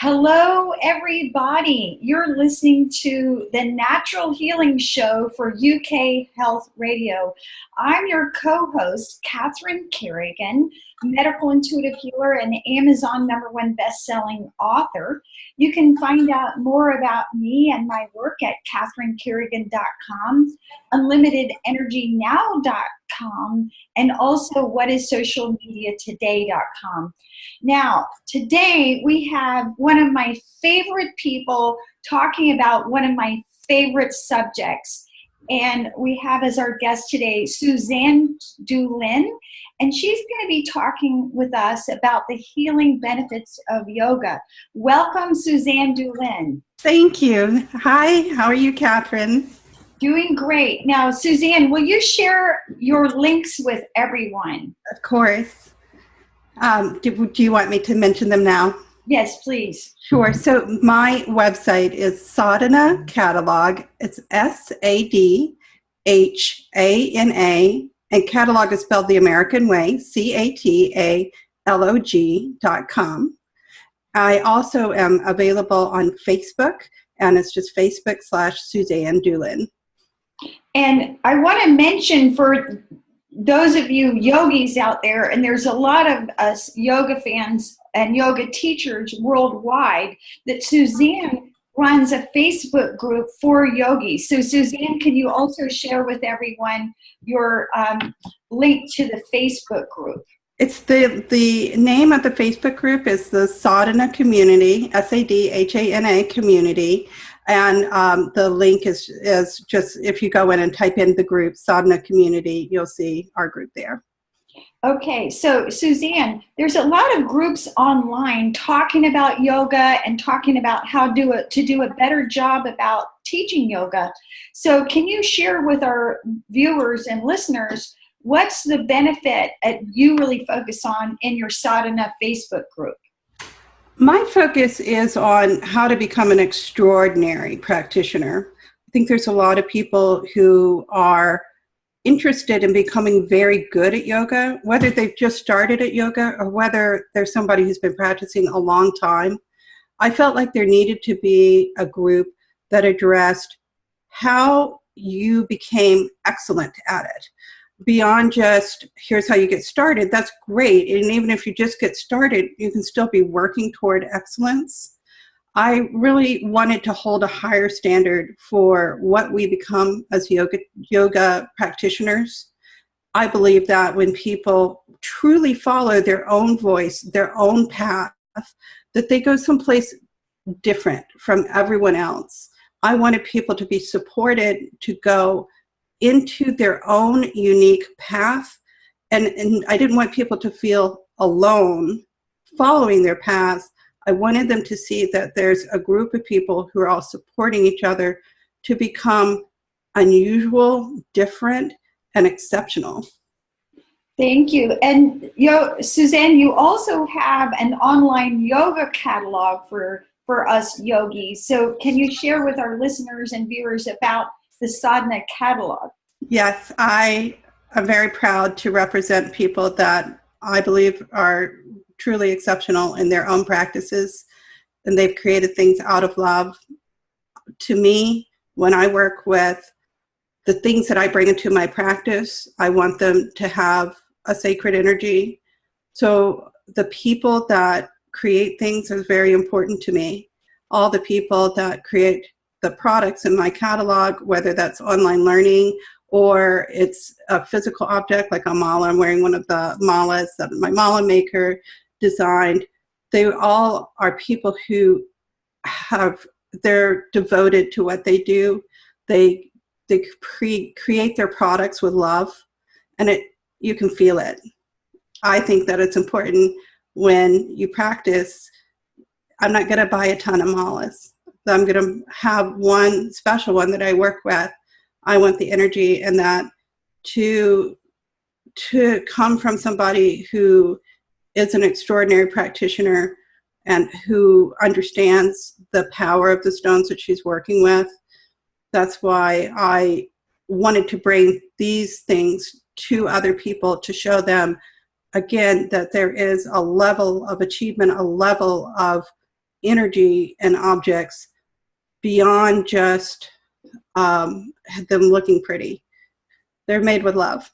Hello, everybody. You're listening to the Natural Healing Show for UK Health Radio. I'm your co-host, Catherine Carrigan, medical intuitive healer and Amazon #1 best-selling author. You can find out more about me and my work at catherinecarrigan.com, unlimitedenergynow.com, and also whatissocialmediatoday.com. Now, today we have one of my favorite people talking about one of my favorite subjects. And we have as our guest today, Suzanne Dulin, and she's going to be talking with us about the healing benefits of yoga. Welcome, Suzanne Dulin. Thank you. Hi, how are you, Catherine? Doing great. Now, Suzanne, will you share your links with everyone? Of course. Do you want me to mention them now? Yes, please. Sure. So my website is Sadhana Catalog. It's SADHANA, and catalog is spelled the American way, CATALOG.com. I also am available on Facebook, and it's just Facebook/Suzanne Dulin. And I want to mention for those of you yogis out there, and there's a lot of us yoga fans and yoga teachers worldwide, that Suzanne runs a Facebook group for yogis. So Suzanne, can you also share with everyone your link to the Facebook group? It's the name of the Facebook group is the Sadhana Community, SADHANA Community. And the link is just, if you go in and type in the group, Sadhana Community, you'll see our group there. Okay, so Suzanne, there's a lot of groups online talking about yoga and talking about how to do a better job about teaching yoga. So can you share with our viewers and listeners, what's the benefit that you really focus on in your Sadhana Facebook group? My focus is on how to become an extraordinary practitioner. I think there's a lot of people who are interested in becoming very good at yoga, whether they've just started at yoga or whether there's somebody who's been practicing a long time. I felt like there needed to be a group that addressed how you became excellent at it. Beyond just, here's how you get started, that's great. And even if you just get started, you can still be working toward excellence. I really wanted to hold a higher standard for what we become as yoga practitioners. I believe that when people truly follow their own voice, their own path, that they go someplace different from everyone else. I wanted people to be supported to go into their own unique path. And I didn't want people to feel alone following their paths. I wanted them to see that there's a group of people who are all supporting each other to become unusual, different, and exceptional. Thank you. And Suzanne, you also have an online yoga catalog for us yogis. So can you share with our listeners and viewers about the Sadhana Catalog? Yes, I am very proud to represent people that I believe are truly exceptional in their own practices, and they've created things out of love. To me, when I work with the things that I bring into my practice, I want them to have a sacred energy. So the people that create things is very important to me. All the people that create the products in my catalog, whether that's online learning or it's a physical object like a mala. I'm wearing one of the malas that my mala maker designed. They all are people who they're devoted to what they do. They create their products with love, and you can feel it. I think that it's important when you practice. I'm not going to buy a ton of malas. I'm going to have one special one that I work with. I want the energy and that to come from somebody who is an extraordinary practitioner and who understands the power of the stones that she's working with. That's why I wanted to bring these things to other people to show them, again, that there is a level of achievement, a level of energy and objects beyond just them looking pretty. They're made with love.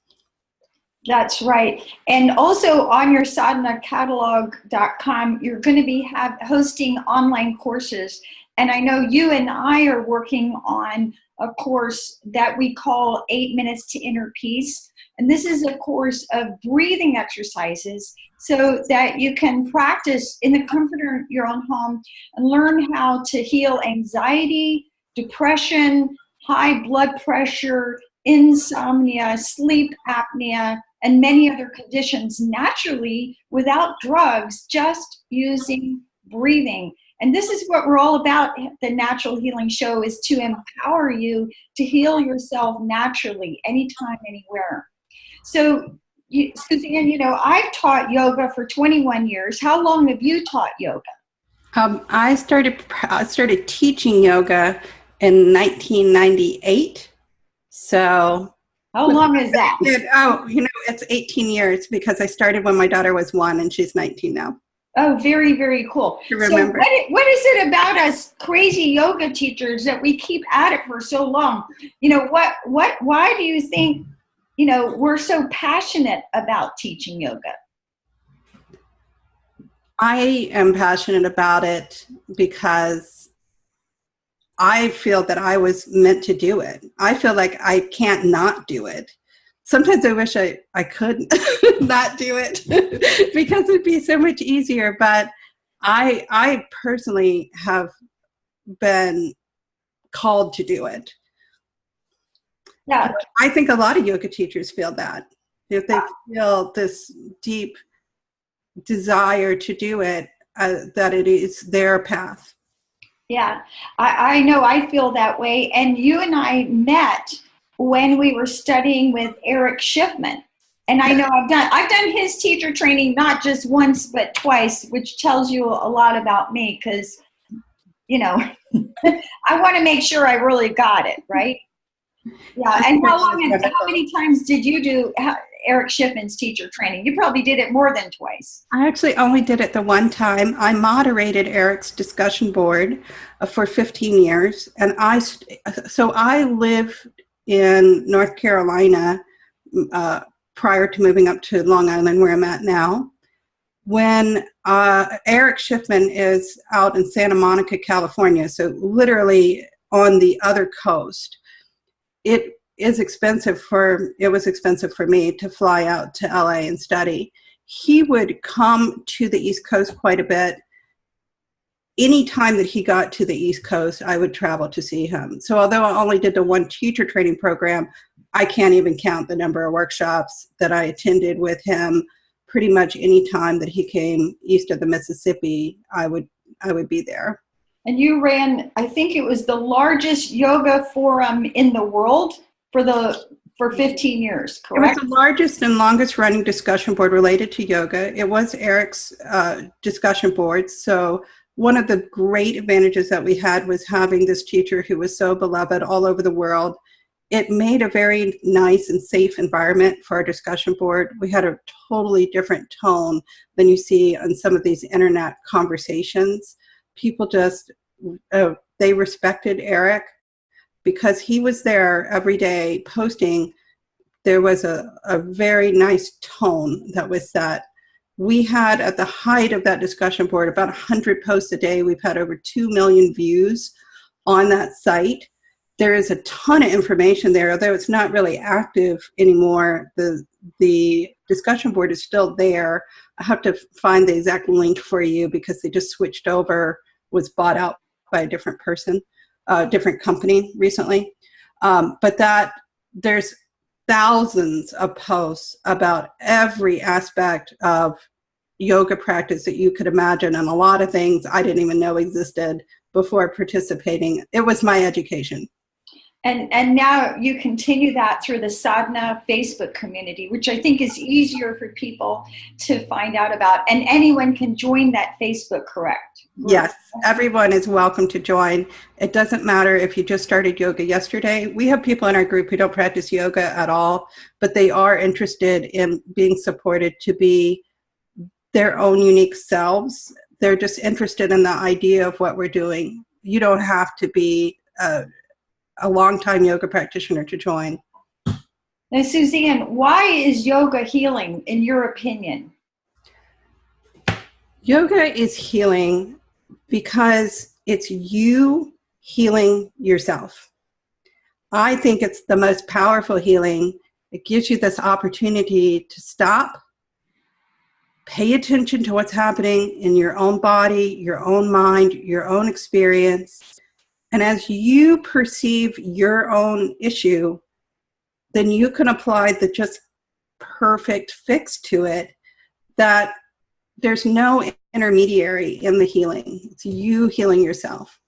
That's right. And also on your sadhanacatalog.com, you're going to be hosting online courses. And I know you and I are working on a course that we call 8 Minutes to Inner Peace. And this is a course of breathing exercises so that you can practice in the comfort of your own home and learn how to heal anxiety, depression, high blood pressure, insomnia, sleep apnea, and many other conditions naturally without drugs, just using breathing. And this is what we're all about. The Natural Healing Show is to empower you to heal yourself naturally, anytime, anywhere. So, Suzanne, I've taught yoga for 21 years. How long have you taught yoga? I started teaching yoga in 1998. So. How long is that? It's 18 years because I started when my daughter was 1 and she's 19 now. Oh, very, very cool. To remember. So what is it about us crazy yoga teachers that we keep at it for so long? Why do you think, we're so passionate about teaching yoga? I am passionate about it because I feel that I was meant to do it. I feel like I can't not do it. Sometimes I wish I could not do it because it'd be so much easier. But I personally have been called to do it. Yeah. I think a lot of yoga teachers feel that. If they feel this deep desire to do it, that it is their path. Yeah, I know I feel that way. And you and I met when we were studying with Eric Schiffman. And I know I've done his teacher training, not just once, but twice, which tells you a lot about me because, I want to make sure I really got it, right? Yeah. And how many times did you do Eric Schiffman's teacher training? You probably did it more than twice. I actually only did it the one time. I moderated Eric's discussion board for 15 years. And I lived in North Carolina prior to moving up to Long Island, where I'm at now. When Eric Schiffman is out in Santa Monica, California, so literally on the other coast, it was expensive for me to fly out to LA and study. He would come to the East Coast quite a bit. Any time that he got to the East Coast, I would travel to see him. So although I only did the one teacher training program, I can't even count the number of workshops that I attended with him. Pretty much any time that he came east of the Mississippi, I would be there. And you ran, I think it was the largest yoga forum in the world for 15 years, correct? It was the largest and longest running discussion board related to yoga. It was Eric's discussion board. So one of the great advantages that we had was having this teacher who was so beloved all over the world. It made a very nice and safe environment for our discussion board. We had a totally different tone than you see on some of these internet conversations. People just, they respected Eric because he was there every day posting. There was a very nice tone that was set. We had, at the height of that discussion board, about 100 posts a day. We've had over 2 million views on that site. There is a ton of information there, although it's not really active anymore. The discussion board is still there. I have to find the exact link for you because they just switched over, was bought out by a different person, different company recently. But there's thousands of posts about every aspect of yoga practice that you could imagine, and a lot of things I didn't even know existed before participating. It was my education. And now you continue that through the Sadhana Facebook community, which I think is easier for people to find out about. And anyone can join that Facebook, correct? Yes, everyone is welcome to join. It doesn't matter if you just started yoga yesterday. We have people in our group who don't practice yoga at all, but they are interested in being supported to be their own unique selves they're just interested in the idea of what we're doing. You don't have to be a long-time yoga practitioner to join. Now, Suzanne, why is yoga healing, in your opinion? Yoga is healing because it's you healing yourself. I think it's the most powerful healing. It gives you this opportunity to stop, pay attention to what's happening in your own body, your own mind, your own experience. And as you perceive your own issue, then you can apply the just perfect fix to it, that there's no intermediary in the healing. It's you healing yourself.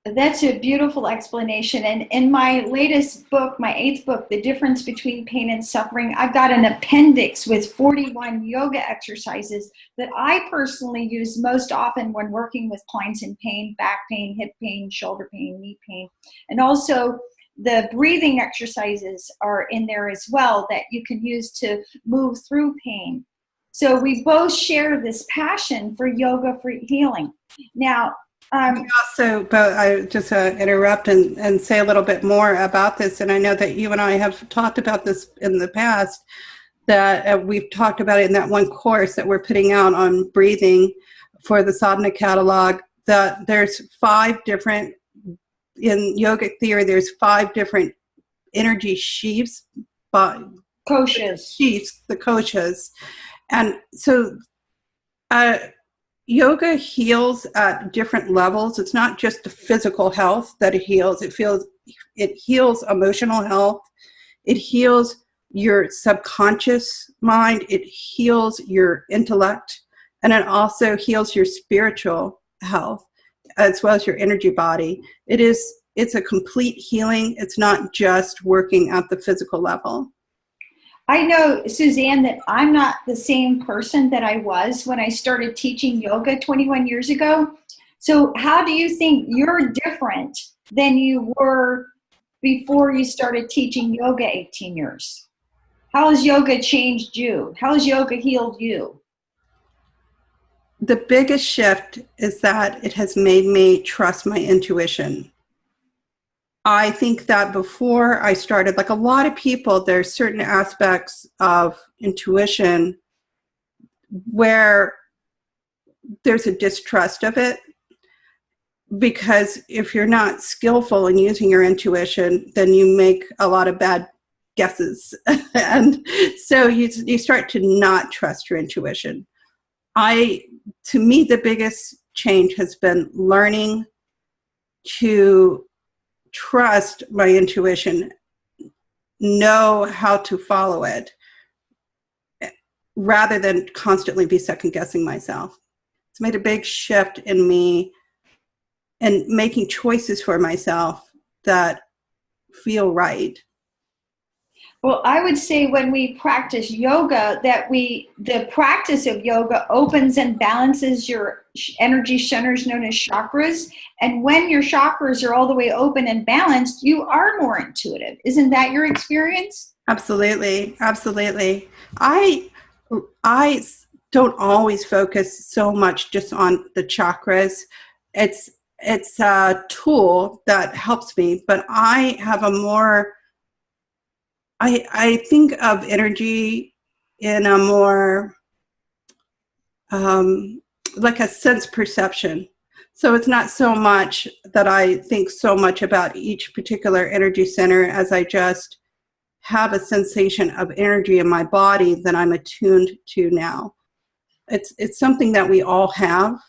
That's a beautiful explanation. And in my latest book, my 8th book, The Difference Between Pain and Suffering, I've got an appendix with 41 yoga exercises that I personally use most often when working with clients in pain, back pain, hip pain, shoulder pain, knee pain. And also the breathing exercises are in there as well that you can use to move through pain. So we both share this passion for yoga for healing. Now, also, but I just interrupt and say a little bit more about this. And I know that you and I have talked about this in the past, that we've talked about it in that one course that we're putting out on breathing for the Sadhana Catalog, that there's 5 different, in yogic theory, there's 5 different energy sheaths, koshas. Sheaths, the koshas. And so yoga heals at different levels. It's not just the physical health that it heals. It heals emotional health. It heals your subconscious mind. It heals your intellect. And it also heals your spiritual health as well as your energy body. It's a complete healing. It's not just working at the physical level. I know, Suzanne, that I'm not the same person that I was when I started teaching yoga 21 years ago. So how do you think you're different than you were before you started teaching yoga 18 years? How has yoga changed you? How has yoga healed you? The biggest shift is that it has made me trust my intuition. I think that before I started, like a lot of people, there's certain aspects of intuition where there's a distrust of it, because if you're not skillful in using your intuition, then you make a lot of bad guesses. And so you start to not trust your intuition. To me, the biggest change has been learning to trust my intuition, know how to follow it, rather than constantly be second guessing myself. It's made a big shift in me and making choices for myself that feel right. Well, I would say when we practice yoga, that the practice of yoga opens and balances your energy centers known as chakras. And when your chakras are all the way open and balanced, you are more intuitive. Isn't that your experience? Absolutely. Absolutely. I don't always focus so much just on the chakras. It's a tool that helps me, but I have a more, I think of energy in a more, like a sense perception. So it's not so much that I think so much about each particular energy center as I just have a sensation of energy in my body that I'm attuned to now. It's something that we all have.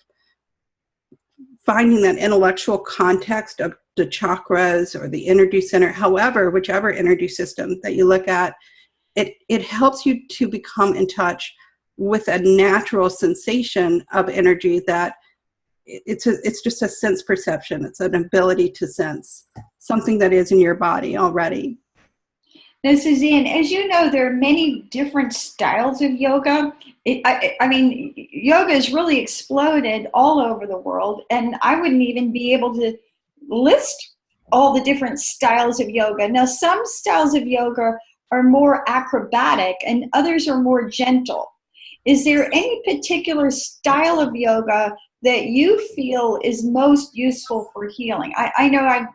Finding that intellectual context of the chakras or the energy center, however, whichever energy system that you look at, it helps you to become in touch with a natural sensation of energy that it's just a sense perception. It's an ability to sense something that is in your body already. Now, Suzanne, as you know, there are many different styles of yoga. I mean, yoga has really exploded all over the world, and I wouldn't even be able to list all the different styles of yoga. Now, some styles of yoga are more acrobatic, and others are more gentle. is there any particular style of yoga that you feel is most useful for healing? I know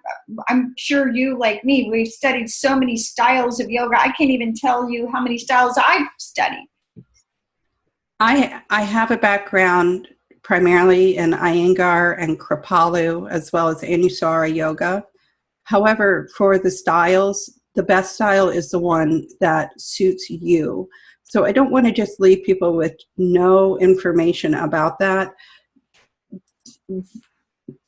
I'm sure you, like me, we've studied so many styles of yoga. I can't even tell you how many styles I've studied. I have a background primarily in Iyengar and Kripalu, as well as Anusara yoga. However, for the styles, the best style is the one that suits you. So I don't want to just leave people with no information about that.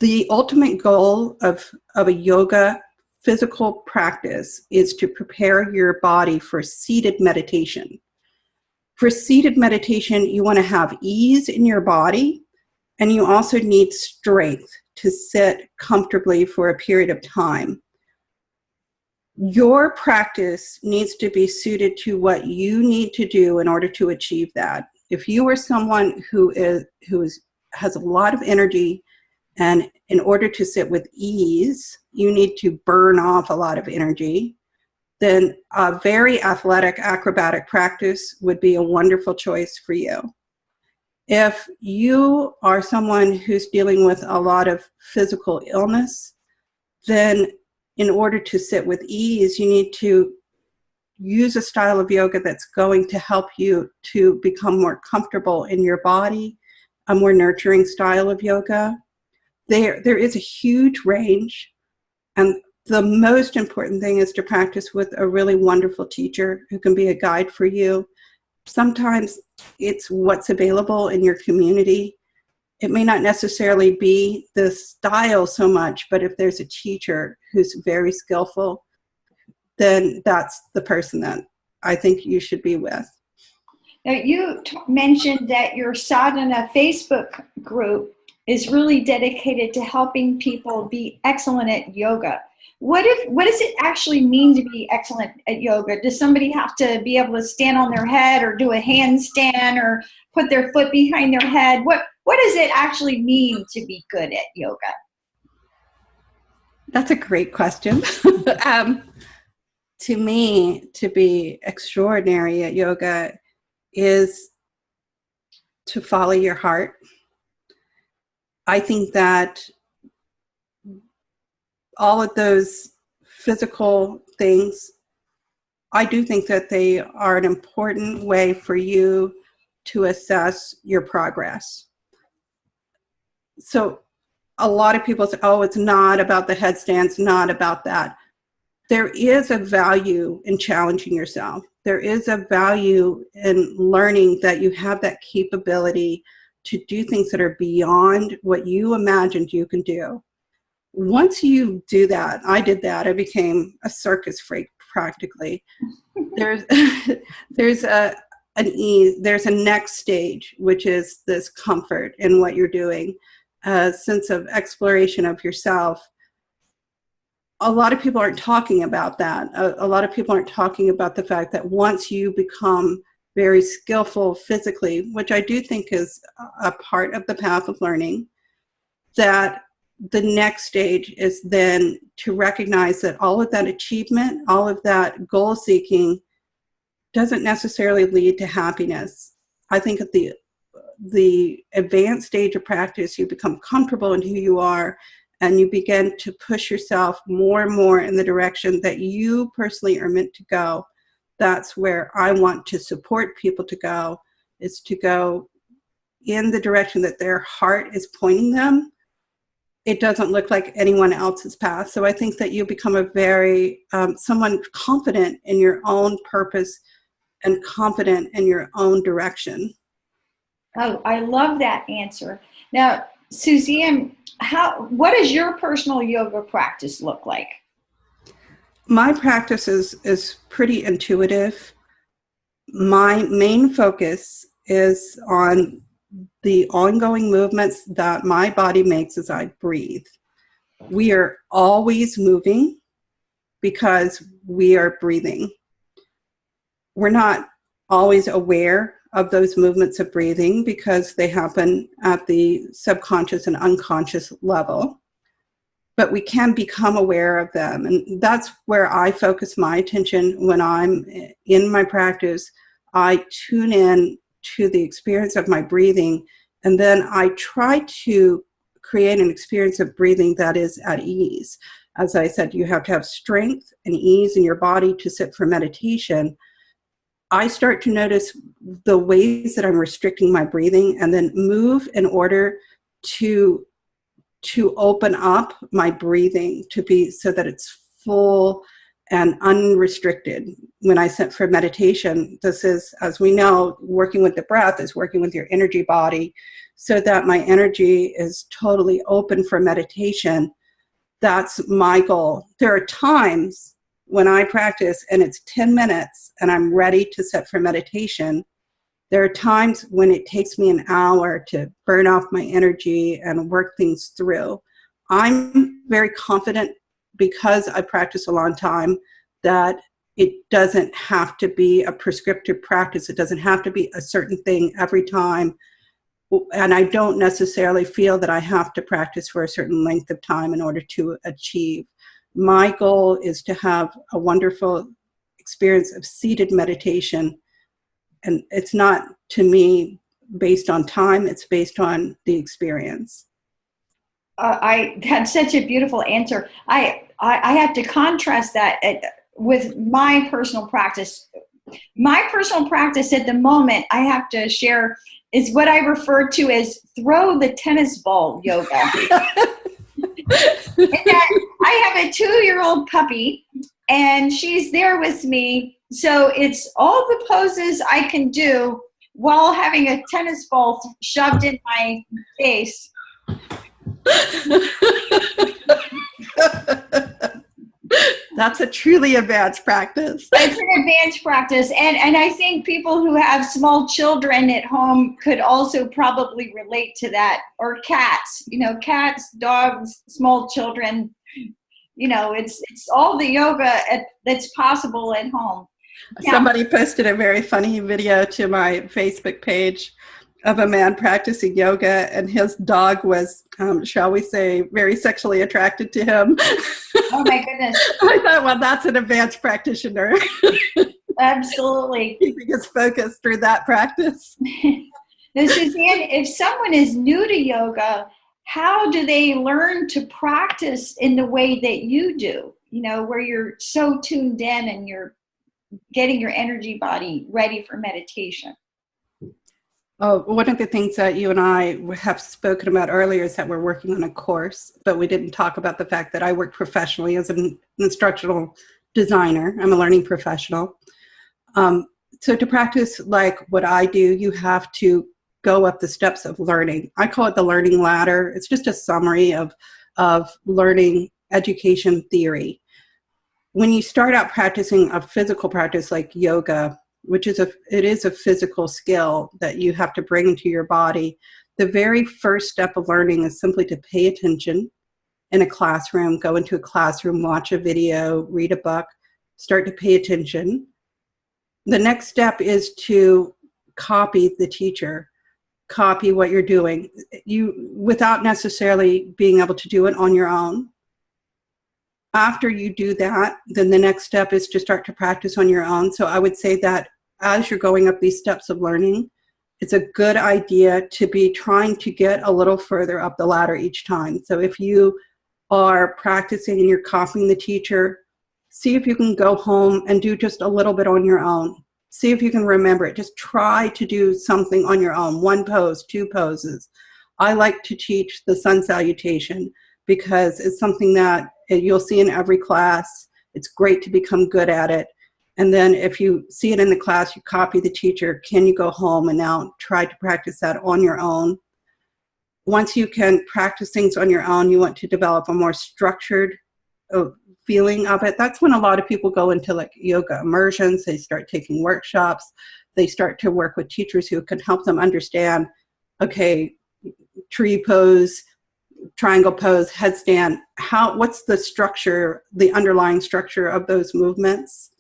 The ultimate goal of a yoga physical practice is to prepare your body for seated meditation. For seated meditation, you want to have ease in your body, and you also need strength to sit comfortably for a period of time. Your practice needs to be suited to what you need to do in order to achieve that. If you are someone who has a lot of energy, and in order to sit with ease, you need to burn off a lot of energy, then a very athletic acrobatic practice would be a wonderful choice for you. If you are someone who's dealing with a lot of physical illness, then in order to sit with ease, you need to use a style of yoga that's going to help you to become more comfortable in your body, a more nurturing style of yoga. There is a huge range, and the most important thing is to practice with a really wonderful teacher who can be a guide for you. Sometimes it's what's available in your community. It may not necessarily be the style so much, but if there's a teacher who's very skillful, then that's the person that I think you should be with. Now, you mentioned that your Sadhana Facebook group is really dedicated to helping people be excellent at yoga. What does it actually mean to be excellent at yoga? Does somebody have to be able to stand on their head or do a handstand or put their foot behind their head? What does it actually mean to be good at yoga? That's a great question. To me, to be extraordinary at yoga is to follow your heart. I think that all of those physical things, I do think that they are an important way for you to assess your progress. So a lot of people say, oh, it's not about the headstands, not about that. There is a value in challenging yourself. There is a value in learning that you have that capability to do things that are beyond what you imagined you can do. Once you do that, I did that, I became a circus freak practically. There's a next stage, which is this comfort in what you're doing, a sense of exploration of yourself. A lot of people aren't talking about that. A lot of people aren't talking about the fact that once you become very skillful physically, which I do think is a part of the path of learning, that the next stage is then to recognize that all of that achievement, all of that goal seeking doesn't necessarily lead to happiness. I think at the advanced stage of practice, you become comfortable in who you are, and you begin to push yourself more and more in the direction that you personally are meant to go. That's where I want to support people to go, is to go in the direction that their heart is pointing them. It doesn't look like anyone else's path. So I think that you become a very, someone confident in your own purpose and confident in your own direction. Oh, I love that answer. Now, Suzanne, what does your personal yoga practice look like? My practice is pretty intuitive. My main focus is on the ongoing movements that my body makes as I breathe. We are always moving because we are breathing. We're not always aware of those movements of breathing because they happen at the subconscious and unconscious level. But we can become aware of them. And that's where I focus my attention when I'm in my practice. I tune in to the experience of my breathing, and then I try to create an experience of breathing that is at ease. As I said, you have to have strength and ease in your body to sit for meditation. I start to notice the ways that I'm restricting my breathing and then move in order to open up my breathing to be so that it's full and unrestricted. When I sit for meditation, this is, as we know, working with the breath is working with your energy body so that my energy is totally open for meditation. That's my goal. There are times when I practice and it's 10 minutes and I'm ready to sit for meditation. There are times when it takes me an hour to burn off my energy and work things through. I'm very confident, because I practice a long time, that it doesn't have to be a prescriptive practice. It doesn't have to be a certain thing every time. And I don't necessarily feel that I have to practice for a certain length of time in order to achieve. My goal is to have a wonderful experience of seated meditation. And it's not, to me, based on time, it's based on the experience. I had such a beautiful answer. I have to contrast that with my personal practice. My personal practice at the moment, I have to share, is what I refer to as throw the tennis ball yoga. And that I have a 2-year-old puppy, and she's there with me. So it's all the poses I can do while having a tennis ball shoved in my face. That's a truly advanced practice. It's an advanced practice. And I think people who have small children at home could also probably relate to that. Or cats, cats, dogs, small children, it's all the yoga that's possible at home. Now, somebody posted a very funny video to my Facebook page of a man practicing yoga, and his dog was, shall we say, very sexually attracted to him. Oh my goodness. I thought, well, that's an advanced practitioner. Absolutely. Keeping his focus through that practice. Now, Suzanne, if someone is new to yoga, how do they learn to practice in the way that you do, where you're so tuned in and you're getting your energy body ready for meditation? Oh, one of the things that you and I have spoken about earlier is that we're working on a course, but we didn't talk about the fact that I work professionally as an instructional designer. I'm a learning professional. So to practice like what I do, you have to go up the steps of learning. I call it the learning ladder. It's just a summary of learning education theory. When you start out practicing a physical practice like yoga, which is it is a physical skill that you have to bring into your body, the very first step of learning is simply to pay attention in a classroom, go into a classroom, watch a video, read a book, start to pay attention. The next step is to copy the teacher, copy what you're doing, without necessarily being able to do it on your own. After you do that, then the next step is to start to practice on your own. So I would say that as you're going up these steps of learning, it's a good idea to be trying to get a little further up the ladder each time. So if you are practicing and you're copying the teacher, see if you can go home and do just a little bit on your own. See if you can remember it. Just try to do something on your own. 1 pose, 2 poses. I like to teach the sun salutation because it's something that you'll see in every class. It's great to become good at it. And then if you see it in the class, you copy the teacher, can you go home and now try to practice that on your own? Once you can practice things on your own, you want to develop a more structured feeling of it. That's when a lot of people go into like yoga immersions. They start taking workshops. They start to work with teachers who can help them understand, okay, tree pose, triangle pose, headstand, what's the structure, the underlying structure of those movements?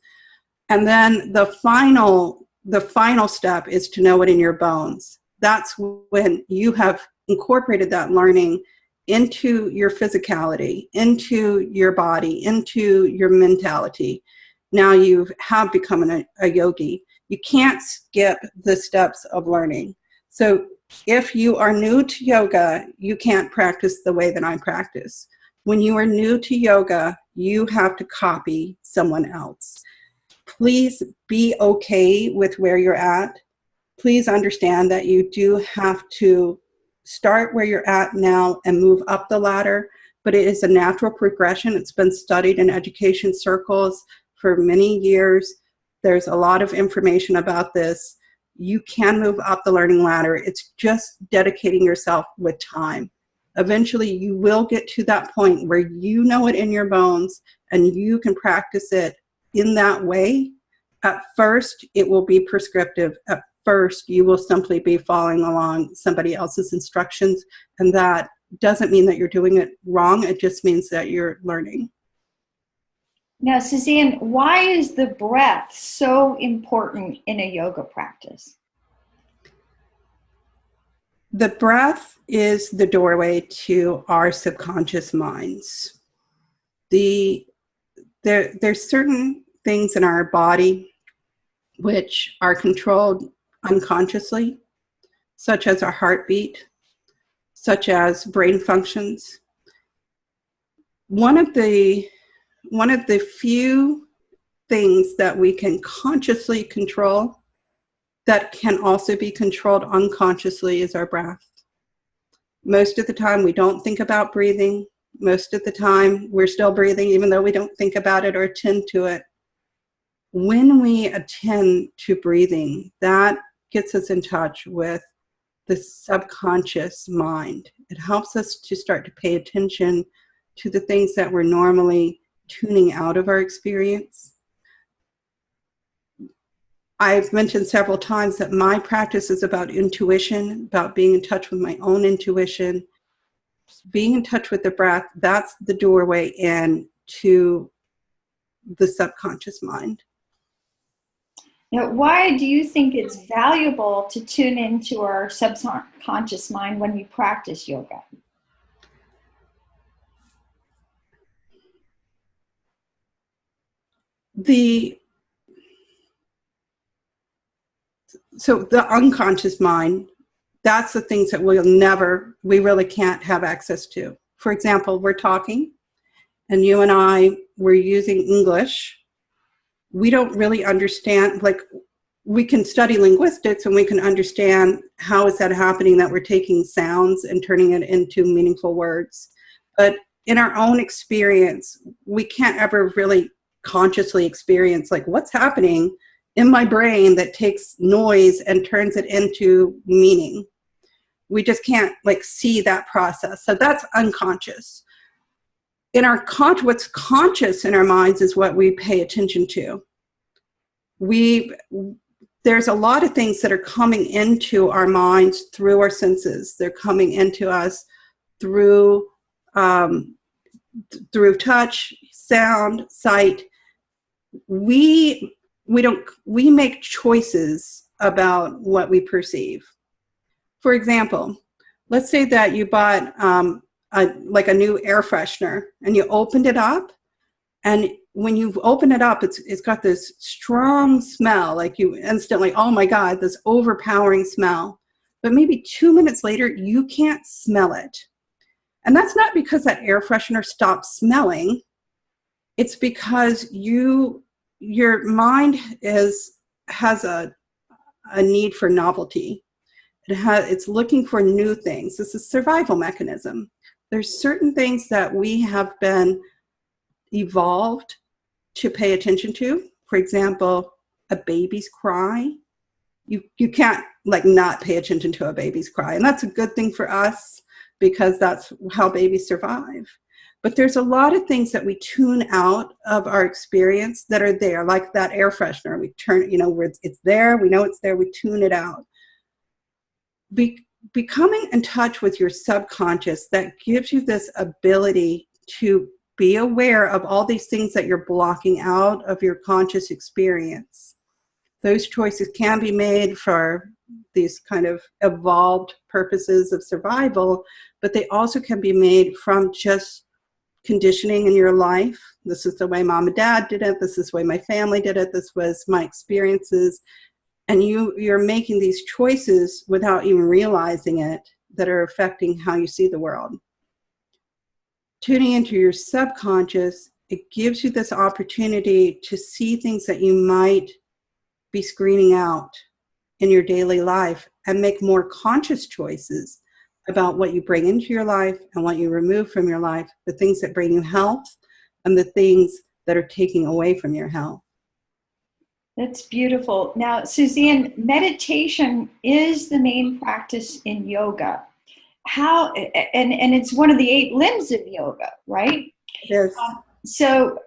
And then the final step is to know it in your bones. That's when you have incorporated that learning into your physicality, into your body, into your mentality. Now you have become a yogi. You can't skip the steps of learning. So if you are new to yoga, you can't practice the way that I practice. When you are new to yoga, you have to copy someone else. Please be okay with where you're at. Please understand that you do have to start where you're at now and move up the ladder, but it is a natural progression. It's been studied in education circles for many years. There's a lot of information about this. You can move up the learning ladder. It's just dedicating yourself with time. Eventually, you will get to that point where you know it in your bones and you can practice it in that way. At first, it will be prescriptive. At first, you will simply be following along somebody else's instructions, and that doesn't mean that you're doing it wrong. It just means that you're learning. Now, Suzanne, why is the breath so important in a yoga practice? The breath is the doorway to our subconscious minds. There's certain things in our body which are controlled unconsciously, such as our heartbeat, such as brain functions. One of the few things that we can consciously control that can also be controlled unconsciously is our breath. Most of the time we don't think about breathing. Most of the time we're still breathing even though we don't think about it or attend to it. When we attend to breathing, that gets us in touch with the subconscious mind. It helps us to start to pay attention to the things that we're normally tuning out of our experience. I've mentioned several times that my practice is about intuition, about being in touch with my own intuition. Being in touch with the breath, that's the doorway in to the subconscious mind. Now, why do you think it's valuable to tune into our subconscious mind when we practice yoga? So the unconscious mind, that's the things that we really can't have access to. For example, we're talking and you and I were using English. We don't really understand, like we can study linguistics and we can understand how is that happening, that we're taking sounds and turning it into meaningful words. But in our own experience, we can't ever really consciously experience like what's happening in my brain that takes noise and turns it into meaning. We just can't like see that process. So that's unconscious. In our what's conscious in our minds is what we pay attention to. There's a lot of things that are coming into our minds through our senses. They're coming into us through touch, sound, sight. We make choices about what we perceive. For example, let's say that you bought a new air freshener and you opened it up, and when you open it up, it's got this strong smell, like you instantly, oh my God, this overpowering smell. But maybe 2 minutes later, you can't smell it. And that's not because that air freshener stopped smelling. It's because your mind has a need for novelty. It's looking for new things. It's a survival mechanism. There's certain things that we have been evolved to pay attention to. For example, a baby's cry. You can't like not pay attention to a baby's cry. And that's a good thing for us because that's how babies survive. But there's a lot of things that we tune out of our experience that are there, like that air freshener. We turn, where it's there, we know it's there, we tune it out. Becoming in touch with your subconscious, that gives you this ability to be aware of all these things that you're blocking out of your conscious experience. Those choices can be made for these kind of evolved purposes of survival, but they also can be made from just conditioning in your life. This is the way mom and dad did it. This is the way my family did it. This was my experiences. And you're making these choices without even realizing it that are affecting how you see the world. Tuning into your subconscious, it gives you this opportunity to see things that you might be screening out in your daily life and make more conscious choices about what you bring into your life and what you remove from your life, the things that bring you health and the things that are taking away from your health. That's beautiful. Now, Suzanne, meditation is the main practice in yoga. How, and it's one of the 8 limbs of yoga, right? Yes. So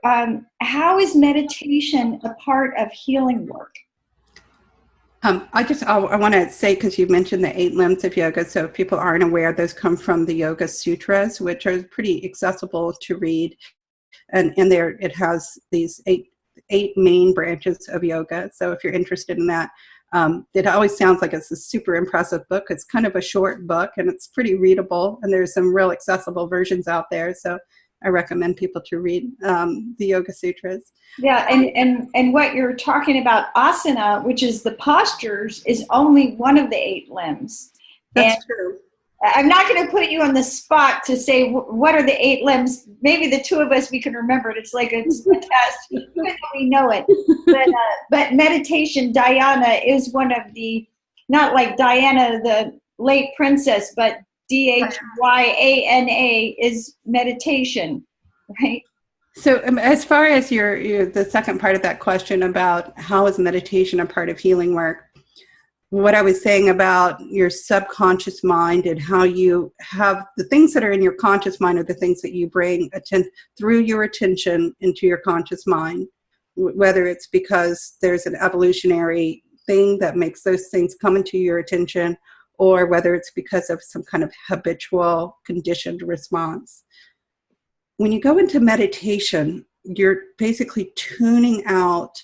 how is meditation a part of healing work? I want to say, because you mentioned the 8 limbs of yoga, so if people aren't aware, those come from the Yoga Sutras, which are pretty accessible to read. And in there, it has these eight main branches of yoga. So if you're interested in that, it always sounds like it's a super impressive book. It's kind of a short book, and it's pretty readable, and there's some real accessible versions out there. So I recommend people to read the Yoga Sutras. Yeah, and what you're talking about, asana, which is the postures, is only one of the 8 limbs. That's true. I'm not going to put you on the spot to say what are the 8 limbs. Maybe the 2 of us, we can remember it. It's like a test, even though we know it. But meditation, dhyana, is one of the, not like Diana, the late princess, but dhyana is meditation, right? So as far as the second part of that question about how is meditation a part of healing work, what I was saying about your subconscious mind and how you have the things that are in your conscious mind are the things that you bring through your attention into your conscious mind, whether it's because there's an evolutionary thing that makes those things come into your attention, or whether it's because of some kind of habitual conditioned response. When you go into meditation, you're basically tuning out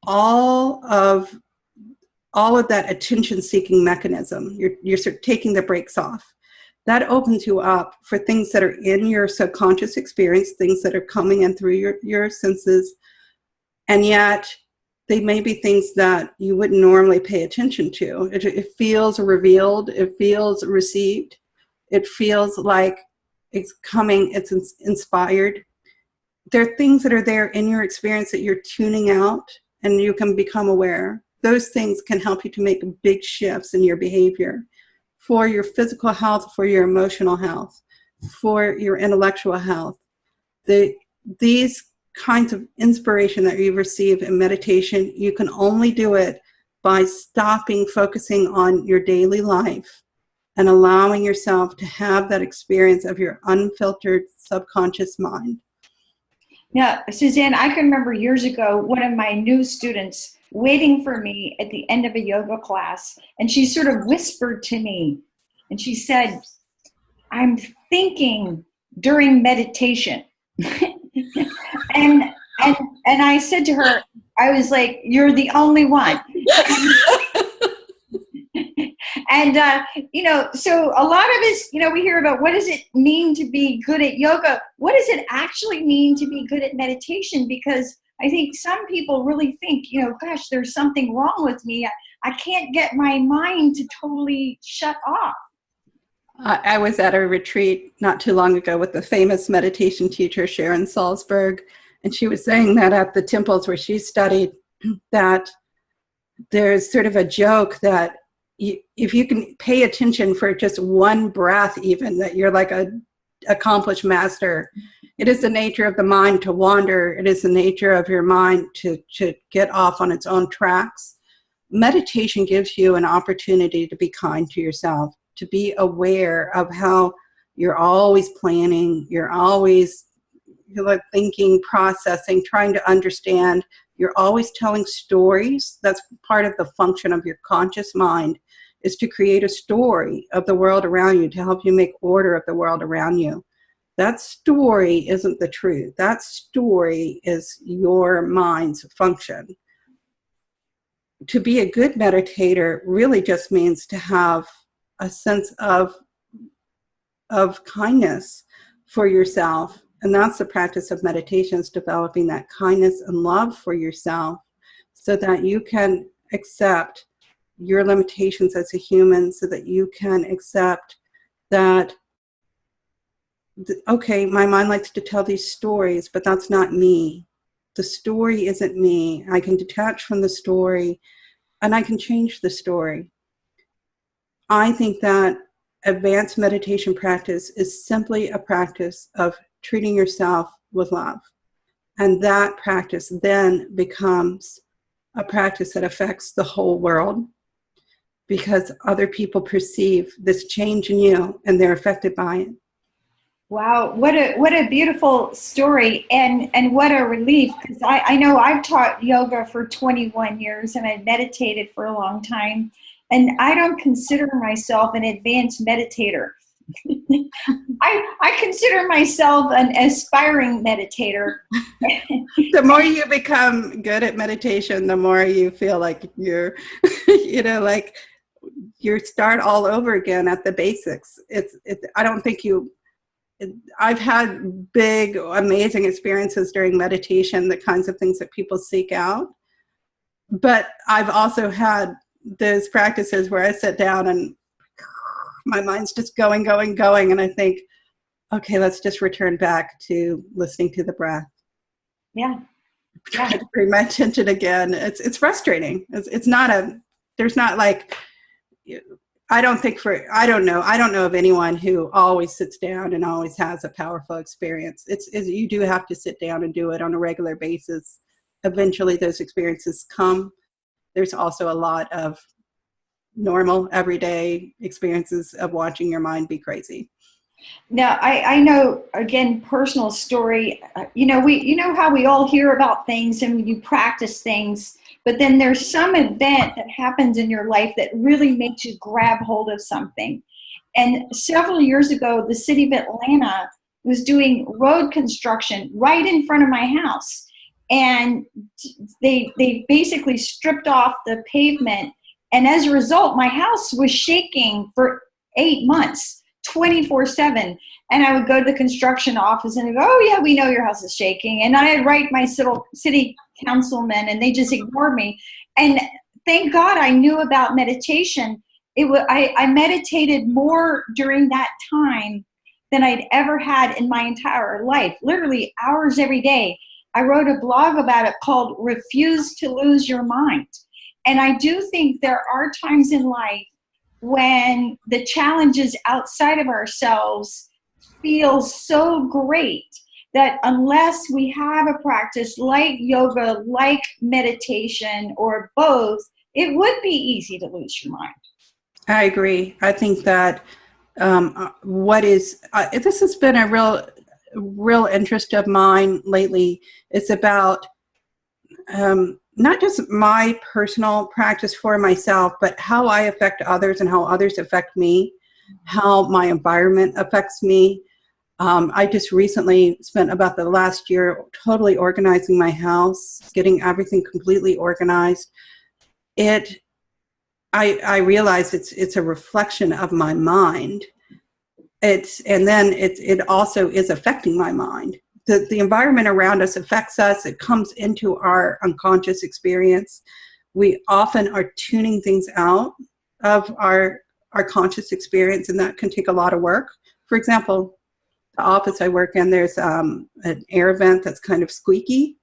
all of that attention-seeking mechanism. You're sort of taking the brakes off. That opens you up for things that are in your subconscious experience, things that are coming in through your senses, and yet they may be things that you wouldn't normally pay attention to. It feels revealed. It feels received. It feels like it's coming, it's inspired. There are things that are there in your experience that you're tuning out, and you can become aware. Those things can help you to make big shifts in your behavior for your physical health, for your emotional health, for your intellectual health. These kinds of inspiration that you receive in meditation, you can only do it by stopping focusing on your daily life and allowing yourself to have that experience of your unfiltered subconscious mind. Now, Suzanne, I can remember years ago, one of my new students waiting for me at the end of a yoga class, and she sort of whispered to me, and she said, "I'm thinking during meditation." and I said to her, I was like, "You're the only one." And, so a lot of us, we hear about what does it mean to be good at yoga? What does it actually mean to be good at meditation? Because I think some people really think, gosh, there's something wrong with me. I can't get my mind to totally shut off. I was at a retreat not too long ago with the famous meditation teacher, Sharon Salzberg, and she was saying that at the temples where she studied, that there's sort of a joke that if you can pay attention for just one breath, even, that you're like a accomplished master. It is the nature of the mind to wander. It is the nature of your mind to get off on its own tracks. Meditation gives you an opportunity to be kind to yourself, to be aware of how you're always planning, you're like thinking, processing, trying to understand. You're always telling stories. That's part of the function of your conscious mind, is to create a story of the world around you, to help you make order of the world around you. That story isn't the truth. That story is your mind's function. To be a good meditator really just means to have a sense of kindness for yourself. And that's the practice of meditation, is developing that kindness and love for yourself so that you can accept your limitations as a human, so that you can accept that, okay, my mind likes to tell these stories, but that's not me. The story isn't me. I can detach from the story, and I can change the story. I think that advanced meditation practice is simply a practice of treating yourself with love. And that practice then becomes a practice that affects the whole world, because other people perceive this change in you and they're affected by it. Wow, what a beautiful story, and what a relief, because I know I've taught yoga for 21 years and I've meditated for a long time, and I don't consider myself an advanced meditator. I consider myself an aspiring meditator. The more you become good at meditation, the more you feel like you're, like you start all over again at the basics. I don't think I've had big, amazing experiences during meditation, the kinds of things that people seek out. But I've also had those practices where I sit down and my mind's just going. And I think, okay, let's just return back to listening to the breath. Yeah. Try to bring my attention again. It's frustrating. There's not like, I don't know of anyone who always sits down and always has a powerful experience. You do have to sit down and do it on a regular basis. Eventually those experiences come. There's also a lot of normal, everyday experiences of watching your mind be crazy. Now, I know, again, personal story, you know how we all hear about things and you practice things, but then there's some event that happens in your life that really makes you grab hold of something. And several years ago, the city of Atlanta was doing road construction right in front of my house. And they basically stripped off the pavement. And as a result, my house was shaking for 8 months. 24/7, and I would go to the construction office and I'd go, oh yeah, we know your house is shaking, and I'd write my city councilman and they just ignored me. And thank God I knew about meditation. I meditated more during that time than I'd ever had in my entire life, literally hours every day. I wrote a blog about it called Refuse to Lose Your Mind. And I do think there are times in life when the challenges outside of ourselves feel so great that unless we have a practice like yoga, like meditation, or both, it would be easy to lose your mind. I agree. I think that this has been a real interest of mine lately. It's about not just my personal practice for myself, but how I affect others and how others affect me, how my environment affects me. I just recently spent about the last year totally organizing my house, getting everything completely organized. I realize it's a reflection of my mind. It also is affecting my mind. The environment around us affects us. It comes into our unconscious experience. We often are tuning things out of our conscious experience, and that can take a lot of work. For example, the office I work in, there's an air vent that's kind of squeaky.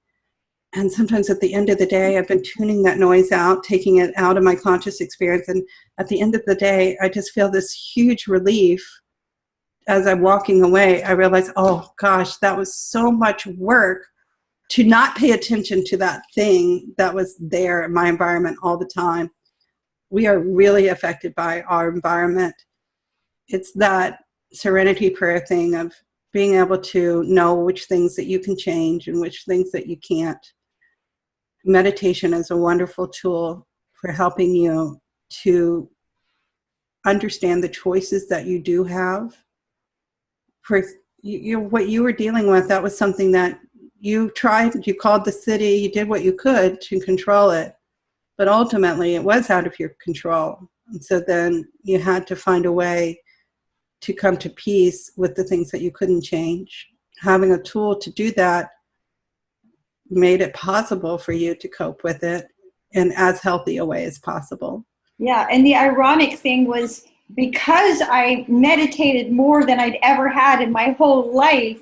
And sometimes at the end of the day, I've been tuning that noise out, taking it out of my conscious experience. And at the end of the day, I just feel this huge relief. As I'm walking away, I realize, oh gosh, that was so much work to not pay attention to that thing that was there in my environment all the time. We are really affected by our environment. It's that serenity prayer thing of being able to know which things that you can change and which things that you can't. Meditation is a wonderful tool for helping you to understand the choices that you do have. For what you were dealing with, that was something that you tried, you called the city, you did what you could to control it, but ultimately it was out of your control. And so then you had to find a way to come to peace with the things that you couldn't change. Having a tool to do that made it possible for you to cope with it. in as healthy a way as possible. Yeah, and the ironic thing was, because I meditated more than I'd ever had in my whole life,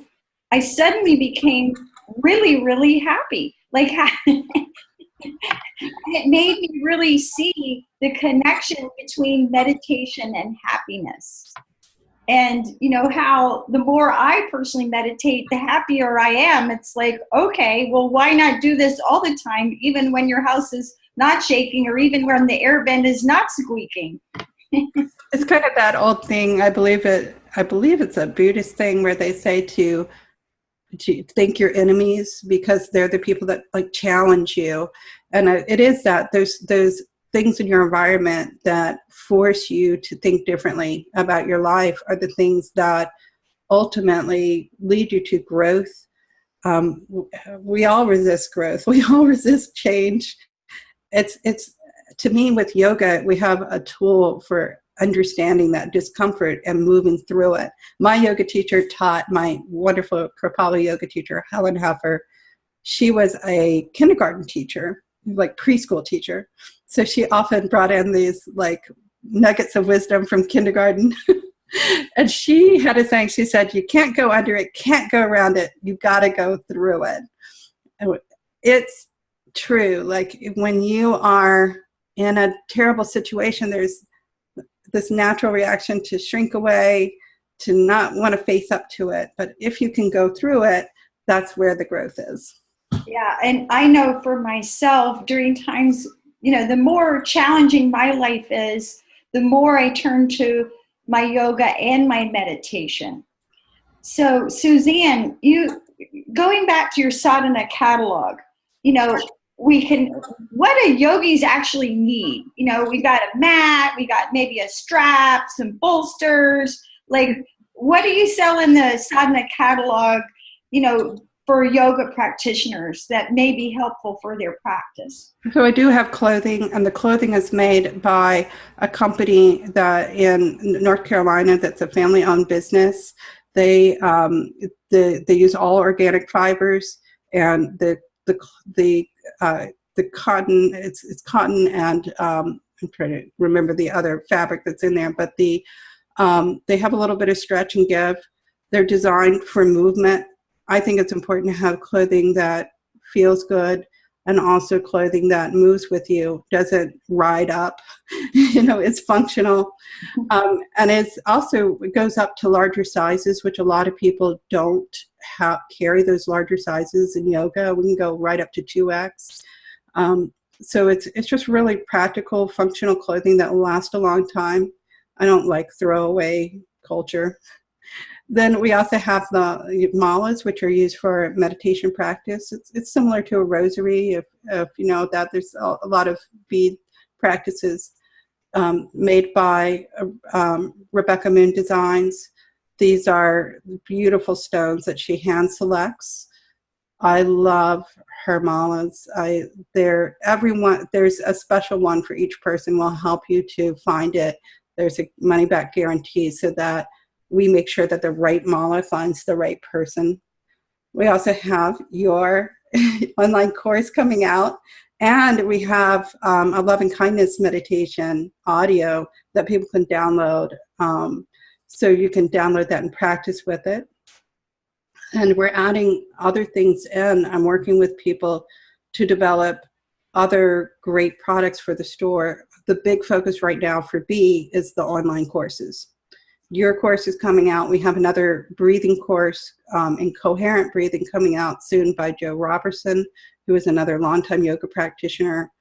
I suddenly became really, really happy. Like, it made me really see the connection between meditation and happiness. And you know how the more I personally meditate, the happier I am. It's like, okay, well, why not do this all the time, even when your house is not shaking, or even when the air vent is not squeaking? It's kind of that old thing. I believe it's a Buddhist thing where they say to thank your enemies, because they're the people that like challenge you. And it is that those things in your environment that force you to think differently about your life are the things that ultimately lead you to growth. We all resist growth. We all resist change. It's to me, with yoga, we have a tool for understanding that discomfort and moving through it. My yoga teacher taught, my wonderful Kripalu yoga teacher, Helen Huffer. She was a kindergarten teacher, like preschool teacher. So she often brought in these like nuggets of wisdom from kindergarten. And she had a saying, she said, you can't go under it, can't go around it, you got to go through it. And it's true. Like when you are in a terrible situation, there's this natural reaction to shrink away, to not want to face up to it. But if you can go through it, that's where the growth is. Yeah, and I know for myself, during times, you know, the more challenging my life is, the more I turn to my yoga and my meditation. So, Suzanne, you going back to your sadhana catalog, you know, what do yogis actually need? You know, we got a mat, we got maybe a strap, some bolsters. Like, what do you sell in the sadhana catalog, you know, for yoga practitioners that may be helpful for their practice? So I do have clothing, and the clothing is made by a company that in North Carolina that's a family-owned business. They use all organic fibers, and the cotton, it's cotton, and I'm trying to remember the other fabric that's in there, but they have a little bit of stretch and give. They're designed for movement. I think it's important to have clothing that feels good, and also clothing that moves with you, doesn't ride up, you know, it's functional. And it goes up to larger sizes, which a lot of people don't carry those larger sizes in yoga. We can go right up to 2X. So it's just really practical, functional clothing that will last a long time. I don't like throwaway culture. Then we also have the malas, which are used for meditation practice. It's similar to a rosary, if you know that. There's a lot of bead practices made by Rebecca Moon Designs. These are beautiful stones that she hand selects. I love her malas. There's a special one for each person. We'll help you to find it. There's a money back guarantee, so that we make sure that the right mala finds the right person. We also have your online course coming out, and we have a love and kindness meditation audio that people can download. So you can download that and practice with it. And we're adding other things in. I'm working with people to develop other great products for the store. The big focus right now for B is the online courses. Your course is coming out. We have another breathing course in coherent breathing coming out soon by Joe Robertson, who is another longtime yoga practitioner.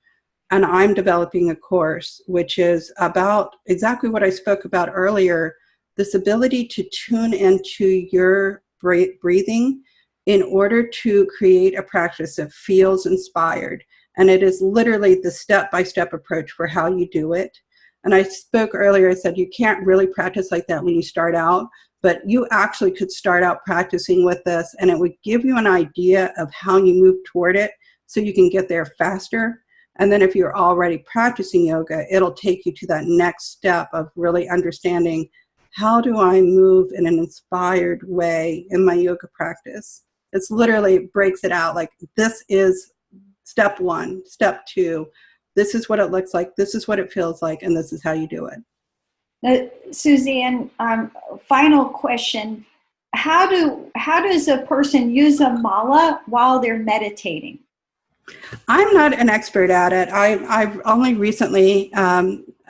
And I'm developing a course which is about exactly what I spoke about earlier, this ability to tune into your breathing in order to create a practice that feels inspired. And it is literally the step-by-step approach for how you do it. And I spoke earlier, I said you can't really practice like that when you start out, but you actually could start out practicing with this, and it would give you an idea of how you move toward it so you can get there faster. And then if you're already practicing yoga, it'll take you to that next step of really understanding, how do I move in an inspired way in my yoga practice? It's literally breaks it out like, this is step 1, step 2, this is what it looks like, this is what it feels like, and this is how you do it. Now, Suzanne, final question. How does a person use a mala while they're meditating? I'm not an expert at it. I've only recently,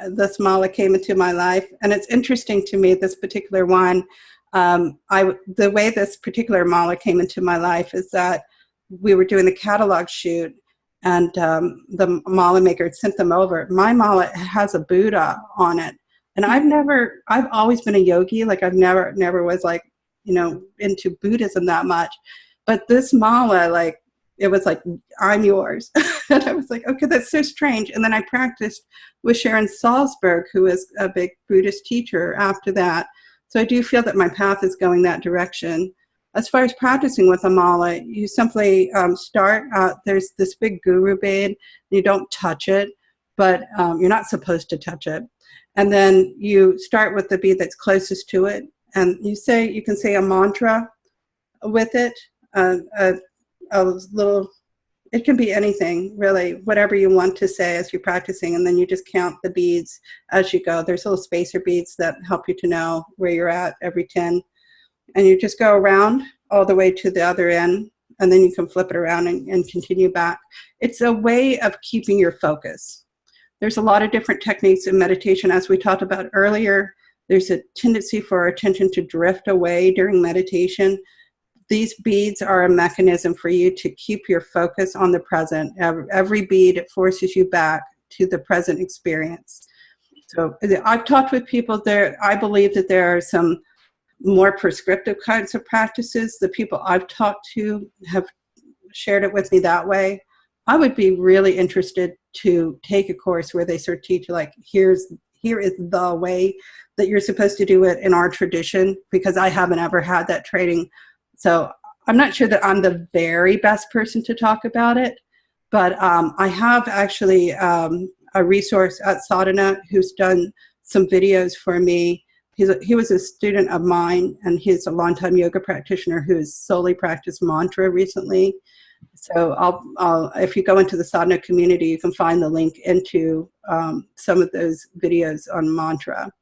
this mala came into my life, and it's interesting to me, this particular one. The way this particular mala came into my life is that we were doing the catalog shoot, and the mala maker sent them over. My mala has a Buddha on it, and I've always been a yogi. Like I've never was like, into Buddhism that much, but this mala, like, it was like, I'm yours. And I was like, okay, that's so strange. And then I practiced with Sharon Salzberg, who is a big Buddhist teacher after that. So I do feel that my path is going that direction. As far as practicing with a mala, you simply start, there's this big guru bead, you don't touch it, but you're not supposed to touch it. And then you start with the bead that's closest to it, and you can say a mantra with it, a little, it can be anything, really, whatever you want to say as you're practicing, and then you just count the beads as you go. There's little spacer beads that help you to know where you're at every 10, and you just go around all the way to the other end, and then you can flip it around and continue back. It's a way of keeping your focus. There's a lot of different techniques in meditation, as we talked about earlier. There's a tendency for our attention to drift away during meditation. These beads are a mechanism for you to keep your focus on the present. Every bead, it forces you back to the present experience. So I've talked with people there. I believe that there are some more prescriptive kinds of practices. The people I've talked to have shared it with me that way. I would be really interested to take a course where they sort of teach you, like, here is the way that you're supposed to do it in our tradition, because I haven't ever had that training. So I'm not sure that I'm the very best person to talk about it, but I have actually a resource at Sadhana who's done some videos for me. He was a student of mine, and he's a longtime yoga practitioner who has solely practiced mantra recently. So I'll if you go into the Sadhana community, you can find the link into some of those videos on mantra.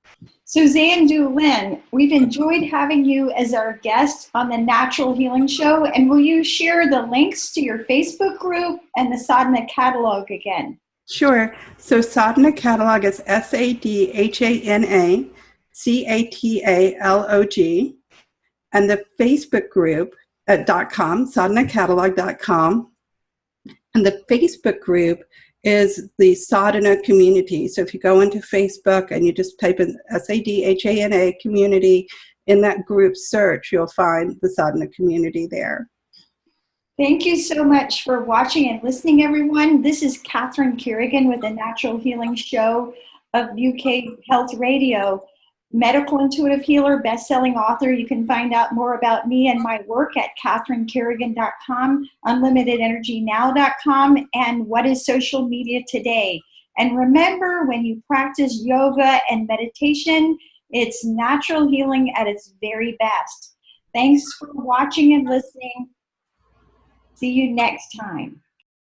Suzanne Dulin, we've enjoyed having you as our guest on the Natural Healing Show, and will you share the links to your Facebook group and the Sadhana Catalog again? Sure. So Sadhana Catalog is SADHANA CATALOG, and the Facebook group at .com, sadhanacatalog.com, and the Facebook group is the Sadhana community. So if you go into Facebook and you just type in SADHANA community, in that group search, you'll find the Sadhana community there. Thank you so much for watching and listening, everyone. This is Catherine Carrigan with the Natural Healing Show of UK Health Radio. Medical intuitive healer, best-selling author. You can find out more about me and my work at catherinecarrigan.com, unlimitedenergynow.com, and what is social media today. And remember, when you practice yoga and meditation, it's natural healing at its very best. Thanks for watching and listening. See you next time.